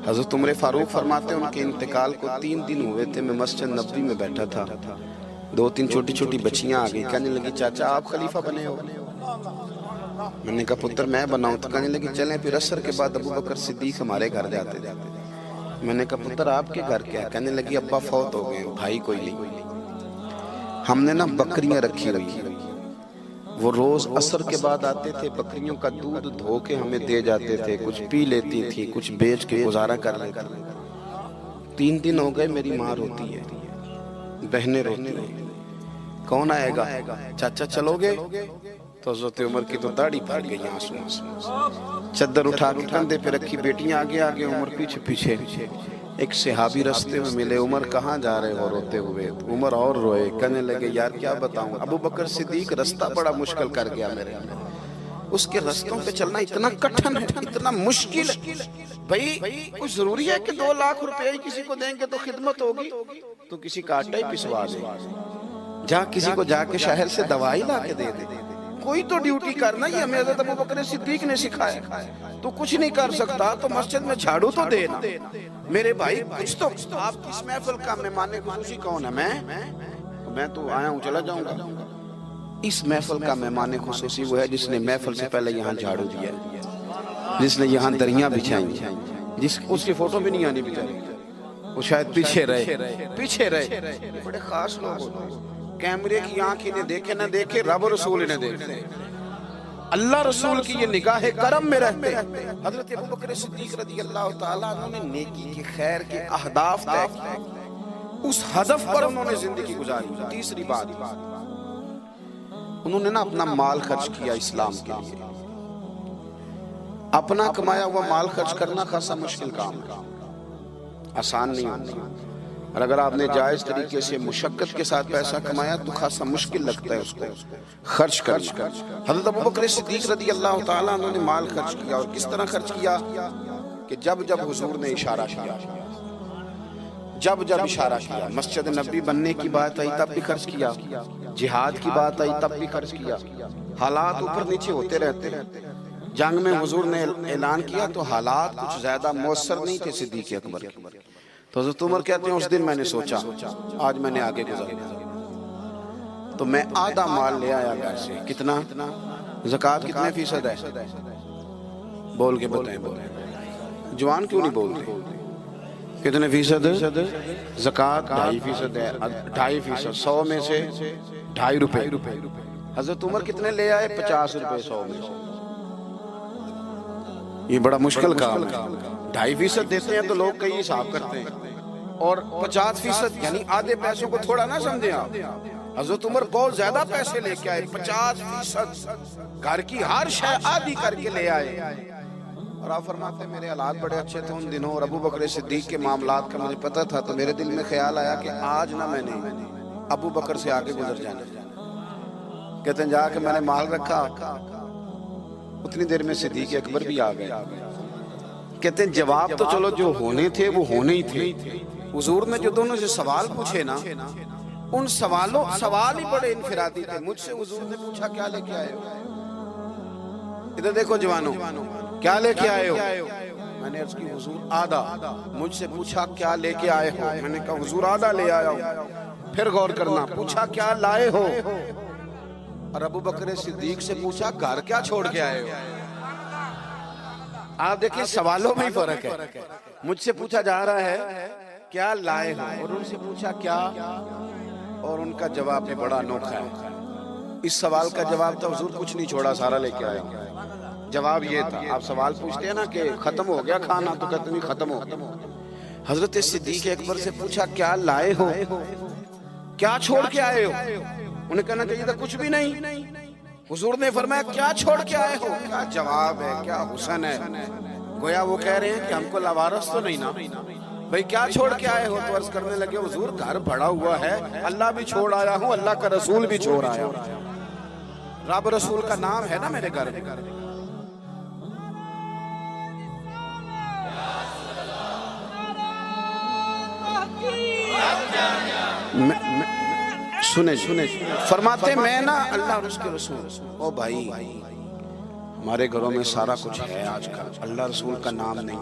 حضرت عمر فاروق فرماتے ہیں ان کے انتقال کو 3 دن ہوئے تھے، میں مسجد نبوی میں بیٹھا تھا، 2-3 چھوٹی چھوٹی بچیاں آ گئی، کہنے لگی چاچا آپ خلیفہ بنے ہو؟ میں نے کہا پتر میں بناؤں؟ تو کہنے لگی چلیں پھر عصر کے بعد ابو بکر صدیق ہمارے گھر جاتے تھے۔ میں نے کہا پتر آپ کے گھر کیا ہے؟ کہنے لگی ابا فوت ہو گئے، بھائی کوئی نہیں، ہم نے نا بکریاں رکھی ہوئی، وہ روز عصر کے بعد آتے تھے، بکریوں کا دودھ دھو کے ہمیں دے جاتے تھے، کچھ پی لیتی تھی، کچھ بیچ کے گزارا کر لیتی۔ 3 دن ہو گئے، میری ماں روتی ہے، بہنیں روتی ہیں، کون آئے گا؟ چاچا چلو گے؟ تو حضرت عمر کی تو داڑھی پھٹ گئی آنسوں سے، چادر اٹھا کے کندھے پہ رکھی، بیٹیاں آگے آگے، عمر پیچھے پیچھے۔ ایک صحابی رستے میں ملے، عمر کہاں جا رہے ہو روتے ہوئے؟ عمر اور روئے، کہنے لگے یار کیا بتاؤں، ابو بکر صدیق رستہ بڑا مشکل کر گیا میرے، اس کے رستوں پہ چلنا اتنا کٹھن ہے، اتنا مشکل ہے۔ بھئی کچھ ضروری ہے کہ 2 لاکھ روپے ہی کسی کو دیں گے تو خدمت ہوگی؟ تو کسی کا آٹا ہی پسوا دے، جا کسی کو جا کے شہر سے دوائی لا کے دے دے، کوئی تو ڈیوٹی کرنا، یہ ہمیں حضرت ابو بکر صدیق نے سکھایا۔ تو کچھ نہیں کر سکتا تو مسجد میں جھاڑو تو دینا، میرے بھائی کچھ تو۔ آپ اس محفل کا مہمان خصوصی کون ہے؟ میں تو آیا ہوں چلا جاؤں گا۔ اس محفل کا مہمان خصوصی وہ ہے جس نے محفل سے پہلے یہاں جھاڑو دیا، جس نے یہاں دریاں بچھائیں، اس کی فوٹو بھی نہیں آنی بیچاری، وہ شاید پیچھے رہے۔ بڑے خاص لوگ ہوتے ہیں، کیمرے کی آنکھ انہیں دیکھے نہ دیکھے، رب رسول انہیں دیکھتے، اللہ رسول کی یہ نگاہ کرم میں رہتے۔ حضرت ابو بکر صدیق رضی اللہ تعالیٰ عنہ نے نیکی کے، خیر کے اہداف طے کیے، اس ہدف پر انہوں نے زندگی گزاری۔ تیسری بات، انہوں نے نا اپنا مال خرچ کیا اسلام کے لیے۔ اپنا کمایا ہوا مال خرچ کرنا خاصا مشکل کام ہے، آسان نہیں ہوتا، اور اگر آپ نے جائز طریقے سے مشقت کے ساتھ پیسہ کمایا تو خاصا مشکل لگتا ہے اس کو خرچ کرنا۔ حضرت ابو بکر صدیق رضی اللہ تعالیٰ عنہ نے مال خرچ کیا، اور کس طرح خرچ کیا کہ جب حضور نے اشارہ کیا، جب اشارہ کیا، مسجد نبی بننے کی بات آئی تب بھی خرچ کیا، جہاد کی بات آئی تب بھی خرچ کیا۔ حالات اوپر نیچے ہوتے رہتے ہیں، جنگ میں حضور نے اعلان کیا تو حالات کچھ زیادہ مؤثر نہیں تھے صدیق اکبر کے، تو حضرت عمر کہتے ہیں اس دن میں نے سوچا آج میں نے آگے گزارنا، تو میں آدھا مال لے آیا گھر سے۔ کتنا؟ زکوٰۃ کتنے فیصد ہے؟ بول کے بتائیں، جوان کیوں نہیں بولتے؟ کتنے فیصد؟ زکوٰۃ 2.5% ہے، 2.5%، 100 میں سے 2.5 روپے۔ حضرت عمر کتنے لے آئے؟ 50 روپے 100 میں سے۔ یہ بڑا مشکل کام ہے، 2.5% دیتے ہیں تو لوگ کئی حساب کرتے ہیں، اور 50% یعنی آدھے پیسوں کو تھوڑا نہ سمجھیں آپ۔ حضرت عمر بہت زیادہ پیسے لے کے آئے، 50%، گھر کی ہر شے آدھی کر کے لے آئے۔ اور آپ فرماتے ہیں میرے حالات بڑے اچھے تھے ان دنوں، اور ابو بکر صدیق کے معاملات کا مجھے پتہ تھا، تو میرے دل میں خیال آیا کہ آج نہ میں نے ابو بکر سے آگے گزر جانا۔ کہتے ہیں جا کے میں نے مال رکھا، اتنی دیر میں صدیق اکبر بھی آ گئے۔ کہتے ہیں جواب تو چلو جو ہونے تھے وہ ہونے ہی تھے، حضور نے جو دونوں سے سوال پوچھے نا، ان سوال ہی بڑے انفرادی تھے۔ مجھ سے حضور نے پوچھا کیا لے کے آئے ہو؟ ادھر دیکھو جوانوں، کیا لے کے آئے ہو؟ میں نے عرض کی حضور آدھا۔ مجھ سے پوچھا کیا لے کے آئے ہو؟ میں نے کہا حضور آدھا لے آیا ہوں۔ پھر غور کرنا، پوچھا کیا لائے ہو؟ اور ابو بکر صدیق سے پوچھا گھر کیا چھوڑ کے آئے ہو؟ آپ دیکھیں سوالوں میں ہی فرق ہے، مجھ سے پوچھا جا رہا ہے کیا لائے ہو، اور ان سے پوچھا کیا، اور ان کا جواب بھی بڑا انوکھا ہے۔ اس سوال کا جواب تھا حضور کچھ نہیں چھوڑا، سارا لے کے آیا ہوں۔ جواب یہ تھا، آپ سوال پوچھتے ہیں نا کہ ختم ہو گیا کھانا، تو کہتے نہیں ختم ہو گیا۔ حضرت صدیق اکبر سے پوچھا کیا لائے ہو، کیا چھوڑ کے آئے ہو؟ انہیں کہنا چاہیے تھا کچھ بھی نہیں۔ حضور نے فرمایا کیا چھوڑ کے آئے ہو؟ کیا جواب ہے، کیا حسن ہے، گویا وہ کہہ رہے ہیں کہ ہم کو لوارث تو نہیں نا بھئی، کیا چھوڑ کے آئے ہو؟ تو عرض کرنے لگے حضور گھر بھرا ہوا ہے، اللہ بھی چھوڑ آیا ہوں، اللہ کا رسول بھی چھوڑ آیا ہوں، رب رسول کا نام ہے نا میرے گھر میں۔ سنے فرماتے میں نا اللہ اور اس کے رسول، او بھائی ہمارے گھروں میں سارا کچھ ہے آج کل، اللہ رسول کا نام نہیں،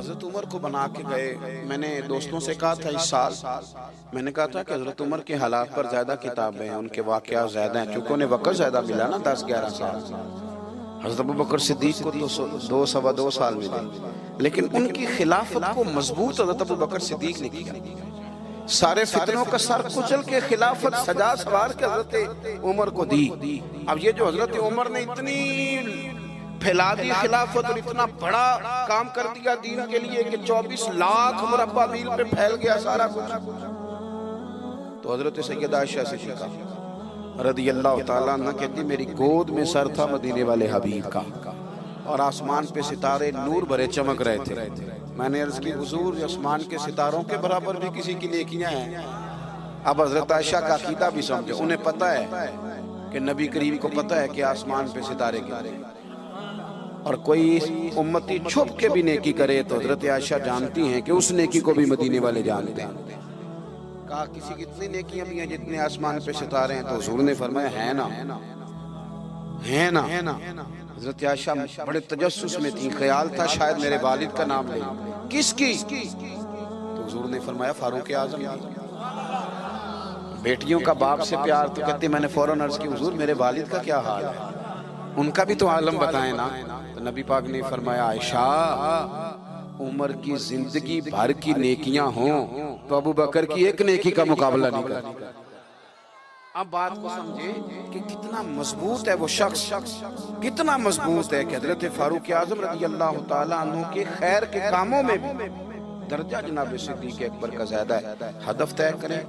حضرت عمر کو بنا کے گئے. میں نے دوستوں سے کہا تھا اس سال, میں نے کہا تھا کہ حضرت عمر کے حالات پر زیادہ کتابیں ہیں, ان کے واقعات زیادہ ہیں, چونکہ انہیں وقت زیادہ ملا نا 10-11 سال. حضرت ابوبکر صدیق کو تو 2 سال ملے, لیکن ان کی خلافت کو مضبوط حضرت ابوبکر صدیق نے کیا. سارے فتنوں کا سر کچل کے خلافت سجا سوار کے حضرت عمر کو دی. اب یہ جو حضرت عمر نے اتنی پھیلا دی خلافت اور اتنا بڑا کام کر دیا دین کے لیے کہ 24 لاکھ مربع میل پہ پھیل گیا سارا کچھ, تو حضرت سیدہ عائشہ صدیقہ رضی اللہ تعالیٰ عنہ کہتی میری گود میں سر تھا مدینے والے حبیب کا, اور آسمان پہ ستارے نور بھرے چمک رہے تھے. میں نے عرض کی حضور آسمان کے ستاروں کے برابر بھی کسی کی نیکیاں ہیں. اب حضرت عائشہ کا عقیدہ بھی سمجھے, انہیں پتہ ہے کہ نبی کریم کو پتہ ہے کہ آسمان پہ ستارے گرے, اور کوئی امتی چھپ کے بھی نیکی کرے تو حضرت عائشہ جانتی ہیں کہ اس نیکی کو بھی مدینے والے جانتے ہیں. کہا کسی کی اتنی نیکیاں بھی ہیں جتنے آسمان پہ ستارے ہیں, تو حضور نے فرمایا ہے نا. حضرت عائشہ بڑے تجسس میں تھی, خیال تھا شاید میرے والد کا نام لے. کس کی؟ تو حضور نے فرمایا فاروق اعظم. بیٹیوں کا باپ سے پیار, تو کہتے میں نے فوراً عرض کی حضور میرے والد کا کیا حال ہے, ان کا بھی تو عالم بتائیں نا. تو نبی پاک نے فرمایا عائشہ عمر کی زندگی بھر کی نیکیاں ہوں تو ابو بکر کی ایک نیکی کا مقابلہ نہیں کرتی. اب بات کو سمجھے کہ کتنا مضبوط ہے وہ شخص, کتنا مضبوط ہے کہ حضرت فاروق اعظم رضی اللہ تعالیٰ عنہ کے خیر کے کاموں میں بھی درجہ جناب صدیق اکبر کا زیادہ ہے. ہدف طے کریں,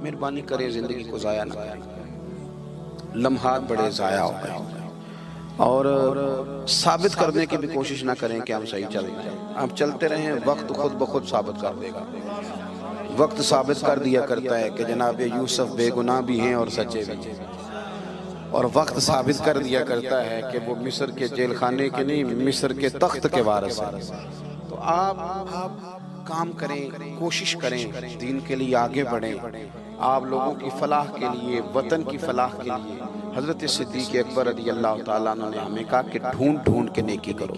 مہربانی کریں زندگی کو ضائع نہ کریں. لمحات بڑے ضائع ہو گئے, اور ثابت کرنے کی بھی کوشش نہ کریں کہ ہم صحیح چل رہے ہیں. ہم چلتے رہیں, وقت خود بخود ثابت کر دے گا. وقت ثابت کر دیا کرتا ہے کہ جناب یوسف بے گناہ بھی ہیں اور سچے بھی ہیں, اور وقت ثابت کر دیا کرتا ہے کہ وہ مصر کے جیل خانے کے نہیں, مصر کے تخت کے وارث ہیں. تو آپ کام کریں, کوشش کریں, دین کے لیے آگے بڑھیں. آپ لوگوں کی فلاح کے لیے, وطن کی فلاح کے لیے حضرت صدیق اکبر رضی اللہ تعالیٰ عنہ نے ہمیں کہا کہ ڈھونڈ کے نیکی کرو,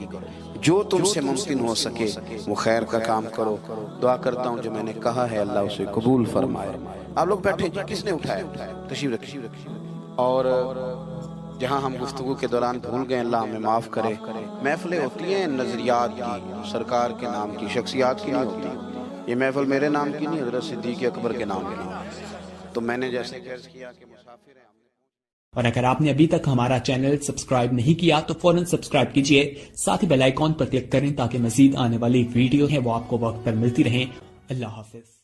جو تم سے ممکن ہو سکے وہ خیر کا کام کرو. دعا کرتا ہوں جو میں نے کہا ہے اللہ اسے قبول فرمائے. آپ لوگ بیٹھے جی, کس نے اٹھایا؟ تشریف رکھیے. اور جہاں ہم گفتگو کے دوران بھول گئے اللہ ہمیں معاف کرے. محفلیں ہوتی ہیں نظریات کی, سرکار کے نام کی, شخصیات کی نہیں ہوتی. یہ محفل میرے نام کی نہیں, حضرت صدیق اکبر کے نام کی. تو میں نے جیسے عرض کیا کہ مسافر ہیں. اور اگر آپ نے ابھی تک ہمارا چینل سبسکرائب نہیں کیا تو فوراً سبسکرائب کیجئے, ساتھ ہی بیل آئیکن پر کلک کریں تاکہ مزید آنے والی ویڈیو ہیں وہ آپ کو وقت پر ملتی رہیں. اللہ حافظ.